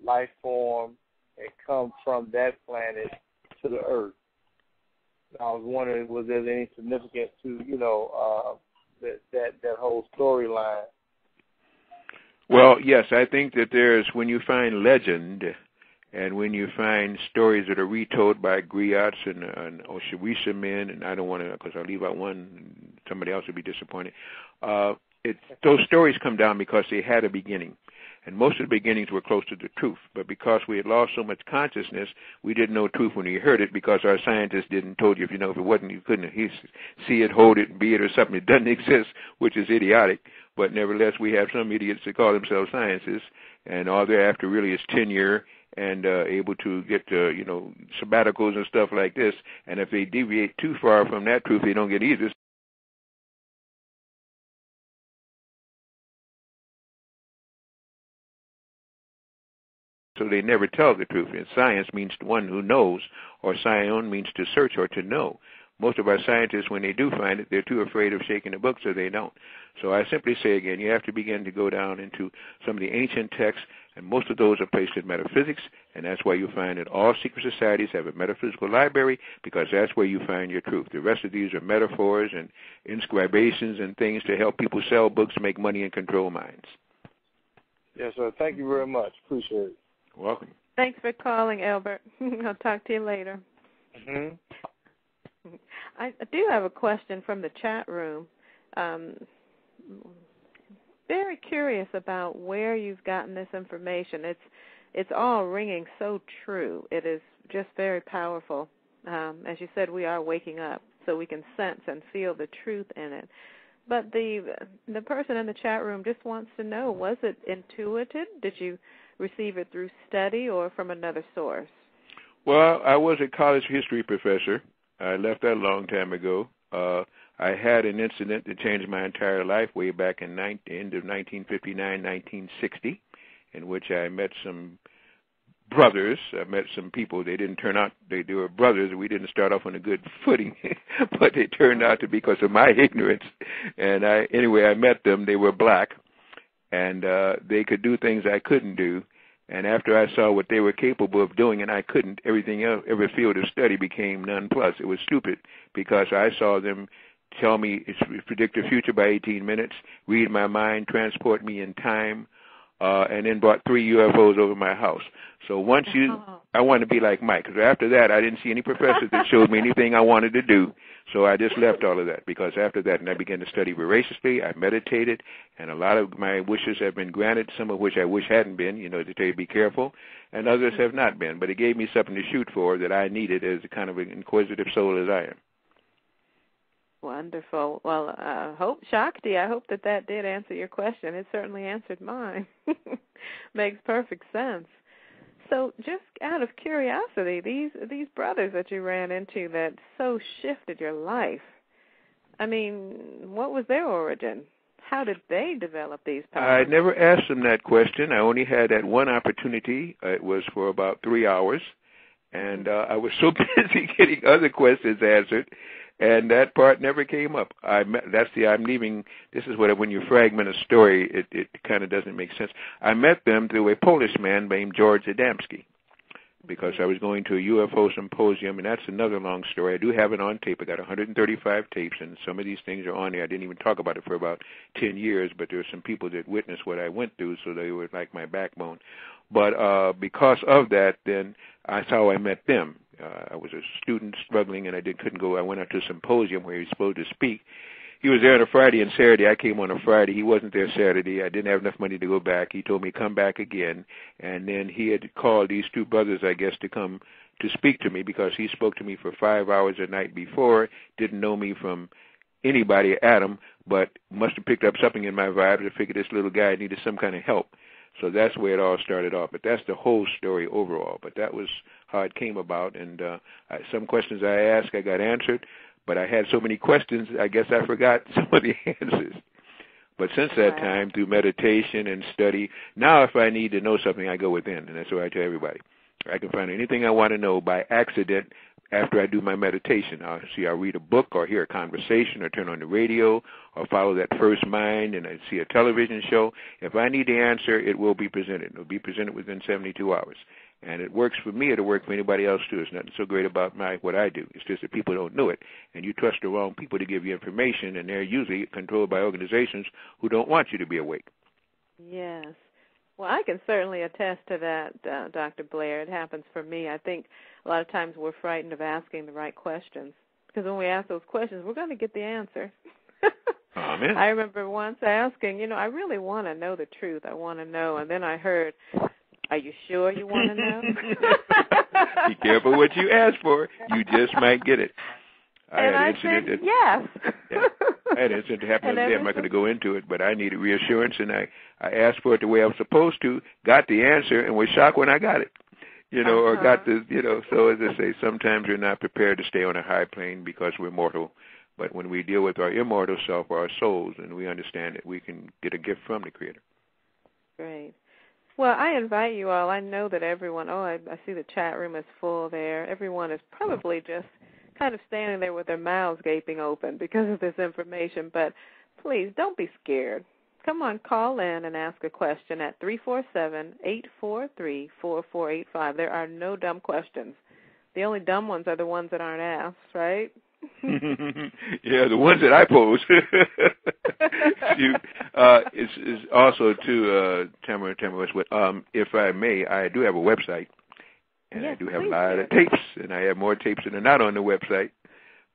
life form had come from that planet to the Earth. I was wondering, was there any significance to, you know, that whole storyline? Well, yes, I think that there's, when you find legend and when you find stories that are retold by griots and Oshawisha men, and I don't want to, because I'll leave out one, somebody else would be disappointed. Those stories come down because they had a beginning. And most of the beginnings were close to the truth. But because we had lost so much consciousness, we didn't know truth when we heard it because our scientists didn't told you, if it wasn't, you couldn't see it, hold it, be it, or something. It doesn't exist, which is idiotic. But nevertheless, we have some idiots that call themselves scientists, and all they're after really is tenure and able to get, sabbaticals and stuff like this. And if they deviate too far from that truth, they don't get either. So they never tell the truth. And science means one who knows, or scion means to search or to know. Most of our scientists, when they do find it, they're too afraid of shaking the book, so they don't. So I simply say again, you have to begin to go down into some of the ancient texts, and most of those are placed in metaphysics, and that's why you find that all secret societies have a metaphysical library, because that's where you find your truth. The rest of these are metaphors and inscribations and things to help people sell books, make money, and control minds. Yes, sir. Thank you very much. Appreciate it. Welcome. Thanks for calling, Albert. I'll talk to you later. Mm-hmm. I do have a question from the chat room. Very curious about where you've gotten this information. It's all ringing so true. It is just very powerful. As you said, we are waking up, so we can sense and feel the truth in it. But the person in the chat room just wants to know, was it intuitive? Did you receive it through study or from another source? Well, I was a college history professor. I left that a long time ago. I had an incident that changed my entire life way back in end of 1959, 1960, in which I met some brothers. I met some people. They didn't turn out, they were brothers. We didn't start off on a good footing, but they turned out to be because of my ignorance. And I met them. They were black, and they could do things I couldn't do. And after I saw what they were capable of doing and I couldn't, everything else, every field of study became nonplus. It was stupid because I saw them tell me, predict the future by 18 minutes, read my mind, transport me in time, and then brought 3 UFOs over my house. So once I wanted to be like Mike, because after that I didn't see any professors that showed me anything I wanted to do. So I just left all of that, because after that, and I began to study voraciously, I meditated, and a lot of my wishes have been granted, some of which I wish hadn't been, to tell you be careful, and others have not been. But it gave me something to shoot for that I needed as a kind of an inquisitive soul as I am. Wonderful. Well, Shakti, I hope that did answer your question. It certainly answered mine. Makes perfect sense. So just out of curiosity, these brothers that you ran into that so shifted your life, I mean, what was their origin? How did they develop these powers? I never asked them that question. I only had that one opportunity. It was for about 3 hours, and I was so busy getting other questions answered, and that part never came up. I'm leaving. This is when you fragment a story, it kind of doesn't make sense. I met them through a Polish man named George Adamski, because I was going to a UFO symposium, and that's another long story. I do have it on tape. I got 135 tapes, and some of these things are on there. I didn't even talk about it for about 10 years, but there were some people that witnessed what I went through, so they were like my backbone. But because of that, then that's how I met them. I was a student struggling, and I couldn't go. I went out to a symposium where he was supposed to speak. He was there on a Friday and Saturday. I came on a Friday. He wasn't there Saturday. I didn't have enough money to go back. He told me come back again, and then he had called these 2 brothers, I guess, to come to speak to me, because he spoke to me for 5 hours the night before, didn't know me from anybody, Adam, but must have picked up something in my vibe to figure this little guy needed some kind of help. So that's where it all started off. But that's the whole story overall. But that was how it came about. And some questions I asked, I got answered. But I had so many questions, I guess I forgot some of the answers. But since that time, through meditation and study, now if I need to know something, I go within. And that's what I tell everybody. I can find anything I want to know by accident after I do my meditation. I'll read a book or hear a conversation or turn on the radio or follow that first mind and I see a television show. If I need the answer, it will be presented. It will be presented within 72 hours. And it works for me. It'll work for anybody else, too. There's nothing so great about what I do. It's just that people don't know it. And you trust the wrong people to give you information, and they're usually controlled by organizations who don't want you to be awake. Yes. Well, I can certainly attest to that, Dr. Blair. It happens for me. I think a lot of times we're frightened of asking the right questions, because when we ask those questions, we're going to get the answer. Amen. I remember once asking, I really want to know the truth. I want to know. And then I heard, are you sure you want to know? Be careful what you ask for. You just might get it. And I said, yes. Yeah, I had an incident that happened the other day. I'm not going to go into it, but I needed reassurance, and I asked for it the way I was supposed to, got the answer, and was shocked when I got it. Or got the, so as I say, sometimes we're not prepared to stay on a high plane because we're mortal. But when we deal with our immortal self, our souls, and we understand that we can get a gift from the Creator. Great. Well, I invite you all. I know that everyone, I see the chat room is full there. Everyone is probably just kind of standing there with their mouths gaping open because of this information. But please, don't be scared. Come on, call in and ask a question at 347-843-4485. There are no dumb questions. The only dumb ones are the ones that aren't asked, right? Yeah, the ones that I pose. It's also to Tamara Westwood. If I may, I do have a website, and I do have a lot of tapes, and I have more tapes that are not on the website.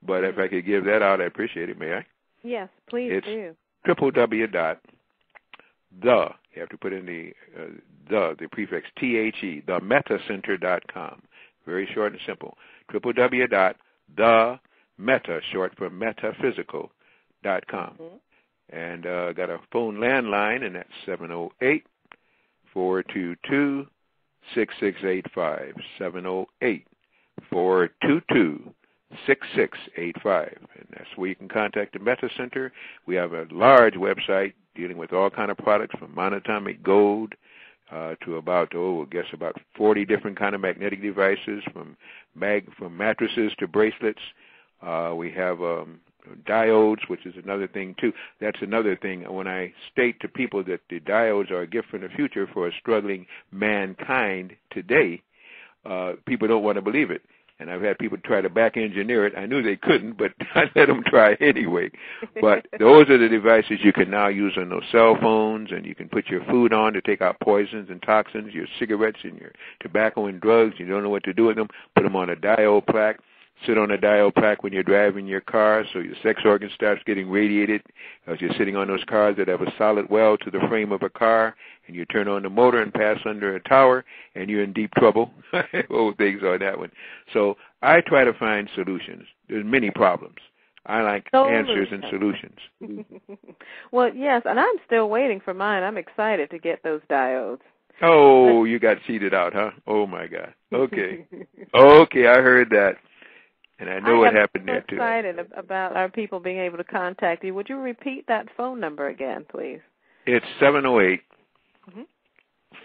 But if I could give that out, I appreciate it. May I? Yes, please it's do. You have to put in the prefix THE, themetacenter.com. Very short and simple. www.themeta, short for metaphysical.com. And got a phone landline, and that's 708-422-6685. 708-422-6685. And that's where you can contact the Meta Center. We have a large website dealing with all kind of products from monatomic gold to about 40 different kind of magnetic devices, from mattresses to bracelets. We have diodes, which is another thing too. That's another thing. When I state to people that the diodes are a gift from the future for a struggling mankind today, people don't want to believe it. And I've had people try to back engineer it. I knew they couldn't, but I let them try anyway. But those are the devices you can now use on those cell phones, and you can put your food on to take out poisons and toxins, your cigarettes and your tobacco and drugs. You don't know what to do with them. Put them on a diode plaque. Sit on a diode plaque when you're driving your car so your sex organ starts getting radiated as you're sitting on those cars that have a solid weld to the frame of a car, and you turn on the motor and pass under a tower, and you're in deep trouble. Old things on that one. So I try to find solutions. There's many problems. I like answers and solutions. Well, yes, and I'm still waiting for mine. I'm excited to get those diodes. Oh, you got cheated out, huh? Oh, my God. Okay. Okay, I heard that. And I know what happened there, too. I'm excited about our people being able to contact you. Would you repeat that phone number again, please? It's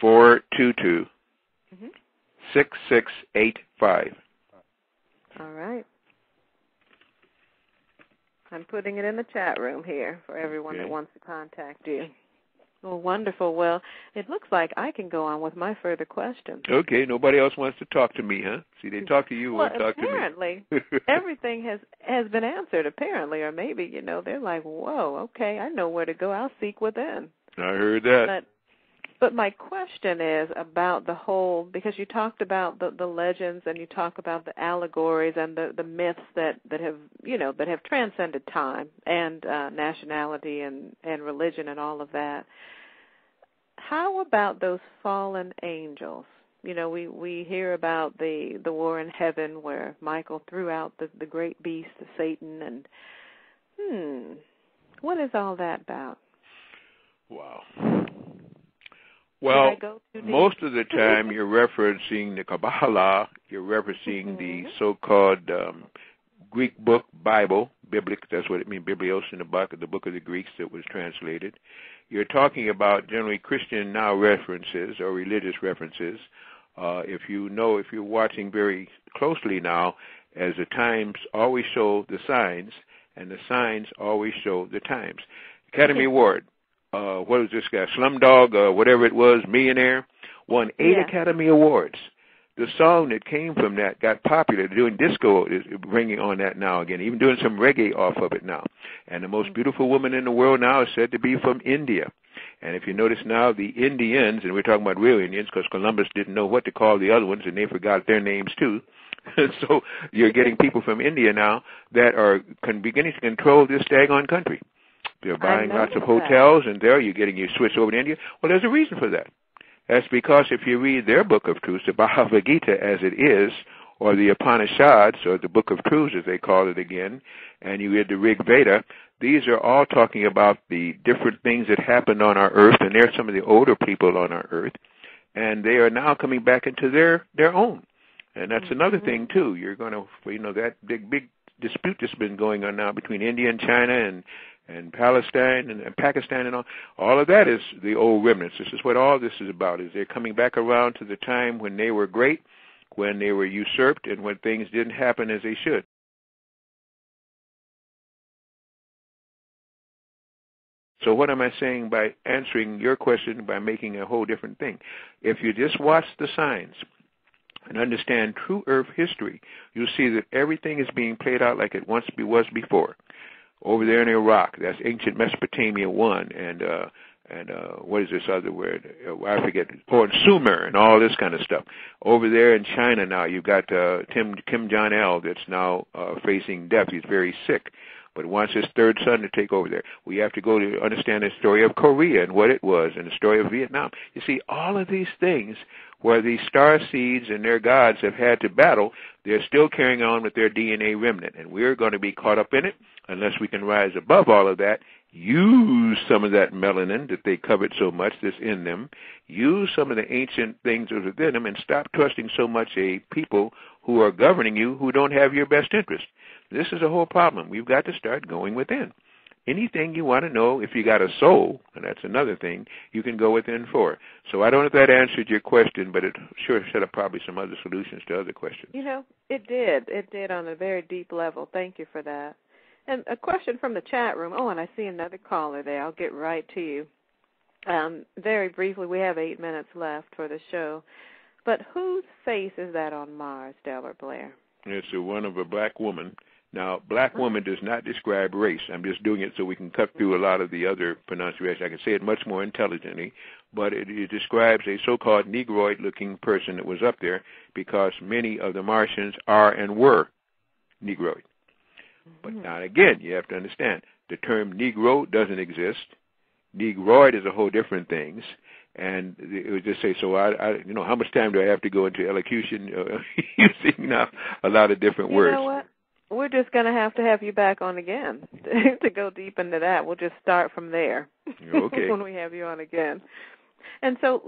708-422-6685. All right. I'm putting it in the chat room here for everyone that wants to contact you. Well, wonderful. Well, it looks like I can go on with my further questions. Okay. Nobody else wants to talk to me, huh? See, they talk to you, won't talk to me. Apparently, everything has been answered, apparently, or maybe, they're like, whoa, okay, I know where to go. I'll seek within. I heard that. But my question is about the whole, because you talked about the legends, and you talk about the allegories and the myths that have transcended time and nationality and religion and all of that. How about those fallen angels? We hear about the war in heaven where Michael threw out the great beast, Satan, and what is all that about? Wow. Well, most of the time you're referencing the Kabbalah, you're referencing the so-called Greek book, Bible, Biblic, that's what it means, Biblios in the book of the Greeks that was translated. You're talking about generally Christian now references or religious references. If you're watching very closely now, as the times always show the signs, and the signs always show the times. Academy Award. What was this guy? Slumdog, whatever it was, millionaire, won 8 Academy Awards. The song that came from that got popular. Doing disco is bringing on that now again, even doing some reggae off of it now. And the most beautiful woman in the world now is said to be from India. And if you notice now, the Indians, and we're talking about real Indians because Columbus didn't know what to call the other ones, and they forgot their names too. So you're getting people from India now that are beginning to control this daggone country. They're buying lots of hotels, and there you're getting you switch over to India. Well, there's a reason for that. That's because if you read their book of truth, the Bhagavad Gita as it is, or the Upanishads, or the Book of Truths, as they call it again, and you read the Rig Veda, these are all talking about the different things that happened on our earth, and they're some of the older people on our earth, and they are now coming back into their own. And that's another thing, too. You're going to, that big dispute that's been going on now between India and China and Palestine and Pakistan and all of that is the old remnants. This is what all this is about, is they're coming back around to the time when they were great, when they were usurped, and when things didn't happen as they should. So what am I saying by answering your question by making a whole different thing? If you just watch the signs and understand true Earth history, you'll see that everything is being played out like it once was before. Over there in Iraq, that's ancient Mesopotamia 1, and what is this other word? I forget. Oh, and Sumer and all this kind of stuff. Over there in China now, you've got Kim Jong-il that's now facing death. He's very sick, but wants his third son to take over there. We have to go to understand the story of Korea and what it was, and the story of Vietnam. You see, all of these things where these star seeds and their gods have had to battle, they're still carrying on with their DNA remnant, and we're going to be caught up in it unless we can rise above all of that, use some of that melanin that they covet so much that's in them, use some of the ancient things that are within them, and stop trusting so much a people who are governing you who don't have your best interest. This is a whole problem. We've got to start going within. Anything you want to know, if you got a soul, and that's another thing, you can go within for. So I don't know if that answered your question, but it sure set up probably some other solutions to other questions. It did. It did on a very deep level. Thank you for that. And a question from the chat room. Oh, and I see another caller there. I'll get right to you. Very briefly, we have 8 minutes left for the show. But whose face is that on Mars, Delbert Blair? It's one of a black woman. Now, black woman does not describe race. I'm just doing it so we can cut through a lot of the other pronunciations. I can say it much more intelligently, but it describes a so-called Negroid-looking person that was up there because many of the Martians are and were Negroid. But now, again, you have to understand, the term Negro doesn't exist. Negroid is a whole different thing. And it would just say, so how much time do I have to go into elocution using now a lot of different words? You know what? We're just going to have you back on again to go deep into that. We'll just start from there. Okay. When we have you on again. And so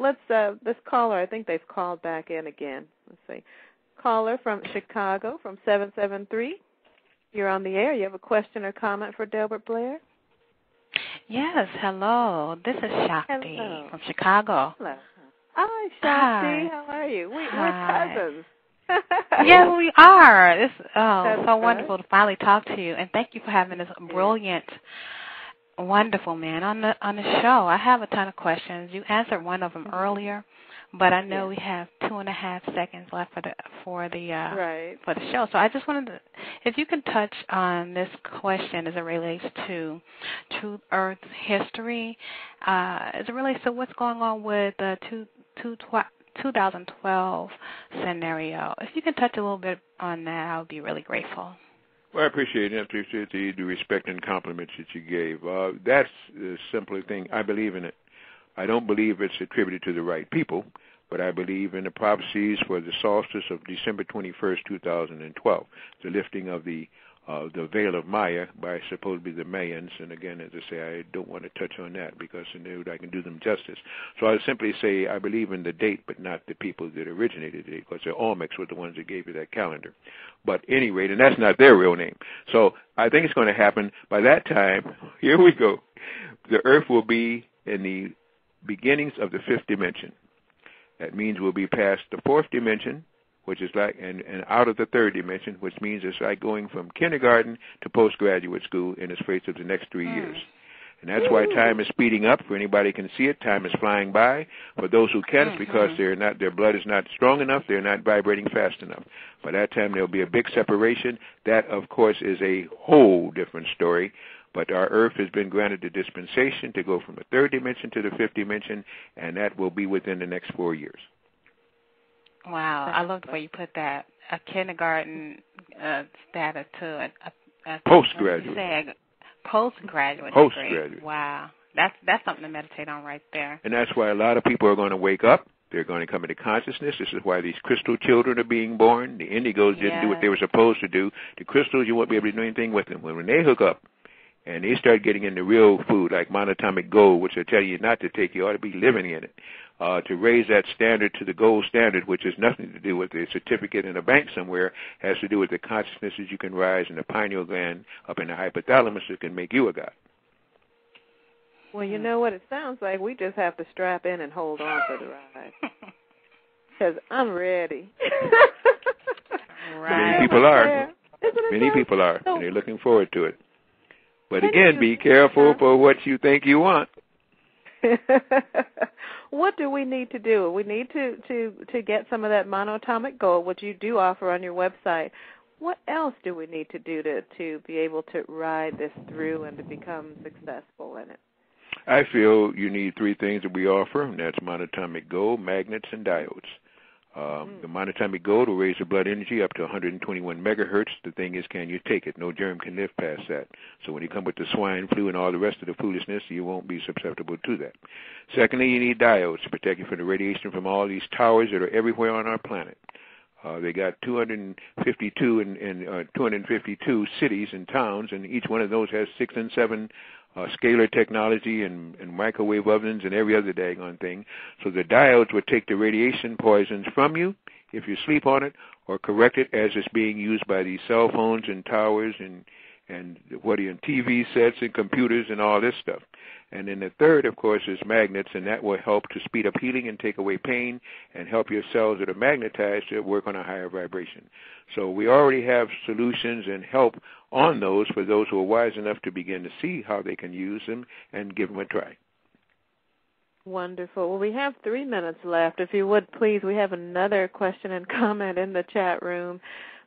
this caller, I think they've called back in again. Let's see. Caller from Chicago from 773. You're on the air. You have a question or comment for Delbert Blair? Yes, hello. This is Shakti from Chicago. Hello. Hi, Shakti. Hi. How are you? We're cousins. Yes, we are. It's That's so good. wonderful to finally talk to you, and thank you for having this brilliant, wonderful man on the show. I have a ton of questions. You answered one of them earlier, but I know we have 2.5 seconds left for the show. So I just wanted to, if you can touch on this question as it relates to True Earth history, as it relates to what's going on with the 2012 scenario. If you can touch a little bit on that, I would be really grateful. Well, I appreciate it. I appreciate the respect and compliments that you gave. That's the simpler thing. I believe in it. I don't believe it's attributed to the right people, but I believe in the prophecies for the solstice of December 21st, 2012, the lifting of the veil of Maya by supposedly the Mayans. And again, as I say, I don't want to touch on that because I can do them justice. So I simply say I believe in the date, but not the people that originated it, because the Olmecs were the ones that gave you that calendar. But at any rate, and that's not their real name. So I think it's going to happen. By that time, here we go. The Earth will be in the beginnings of the fifth dimension. That means we'll be past the fourth dimension, which is like, and out of the third dimension, which means it's like going from kindergarten to postgraduate school in the space of the next 3 years. And that's why time is speeding up. For anybody who can see it, time is flying by. For those who can't, it's because their blood is not strong enough, they're not vibrating fast enough. By that time, there'll be a big separation. That, of course, is a whole different story. But our Earth has been granted the dispensation to go from the third dimension to the fifth dimension, and that will be within the next 4 years. Wow, I love the way you put that. A kindergarten status to a postgraduate. Postgraduate. Postgraduate. Wow, that's something to meditate on right there. And that's why a lot of people are going to wake up. They're going to come into consciousness. This is why these crystal children are being born. The indigos didn't do what they were supposed to do. The crystals, you won't be able to do anything with them. When they hook up and they start getting into real food like monatomic gold, which I tell you not to take, you ought to be living in it, to raise that standard to the gold standard, which has nothing to do with a certificate in a bank somewhere, has to do with the consciousnesses you can rise in the pineal gland up in the hypothalamus that can make you a god. Well, you know what it sounds like? We just have to strap in and hold on for the ride. Because I'm ready. Right. Many people are. Many people are, and they're looking forward to it. But again, be careful for what you think you want. What do we need to do? We need to get some of that monatomic gold, which you do offer on your website. What else do we need to do to be able to ride this through and to become successful in it? I feel you need three things that we offer, and that's monatomic gold, magnets, and diodes. The monatomic gold will raise the blood energy up to 121 megahertz. The thing is, can you take it? No germ can live past that. So when you come with the swine flu and all the rest of the foolishness, you won't be susceptible to that. Secondly, you need diodes to protect you from the radiation from all these towers that are everywhere on our planet. They got 252 cities and towns, and each one of those has 6 and 7 scalar technology and microwave ovens and every other daggone thing. So the diodes would take the radiation poisons from you if you sleep on it, or correct it as it's being used by these cell phones and towers and TV sets and computers and all this stuff. And then the third, of course, is magnets, and that will help to speed up healing and take away pain and help your cells that are magnetized to work on a higher vibration. So we already have solutions and help on those for those who are wise enough to begin to see how they can use them and give them a try. Wonderful. Well, we have 3 minutes left. If you would, please, we have another question and comment in the chat room,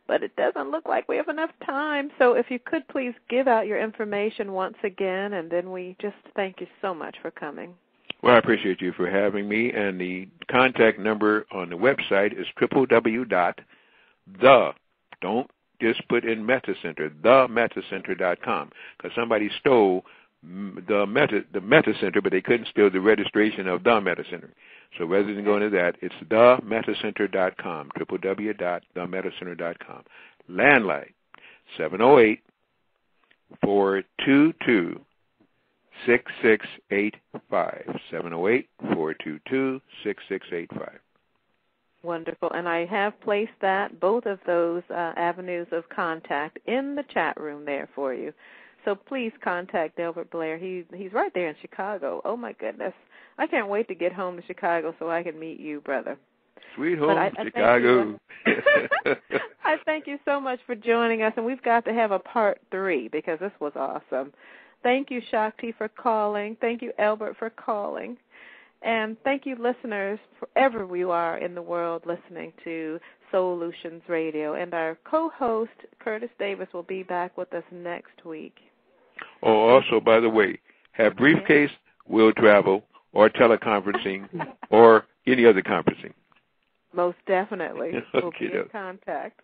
but it doesn't look like we have enough time. So if you could please give out your information once again, and then we just thank you so much for coming. Well, I appreciate you for having me, and the contact number on the website is don't just put in Metacenter, themetacenter.com, because somebody stole the Metacenter, but they couldn't steal the registration of the Metacenter. So rather than going to that, it's themetacenter.com, www.themetacenter.com. Landline, 708-422-6685, 708-422-6685. Wonderful. And I have placed both of those avenues of contact in the chat room there for you. So please contact Delbert Blair. He's right there in Chicago. Oh, my goodness. I can't wait to get home to Chicago so I can meet you, brother. Sweet home, Chicago. I thank you so much for joining us, and we've got to have a part 3 because this was awesome. Thank you, Shakti, for calling. Thank you, Albert, for calling. And thank you, listeners, wherever you are in the world listening to Solutions Radio. And our co-host, Curtis Davis, will be back with us next week. Oh, also, by the way, have briefcase, will travel, or teleconferencing, or any other conferencing. Most definitely. We'll be in contact.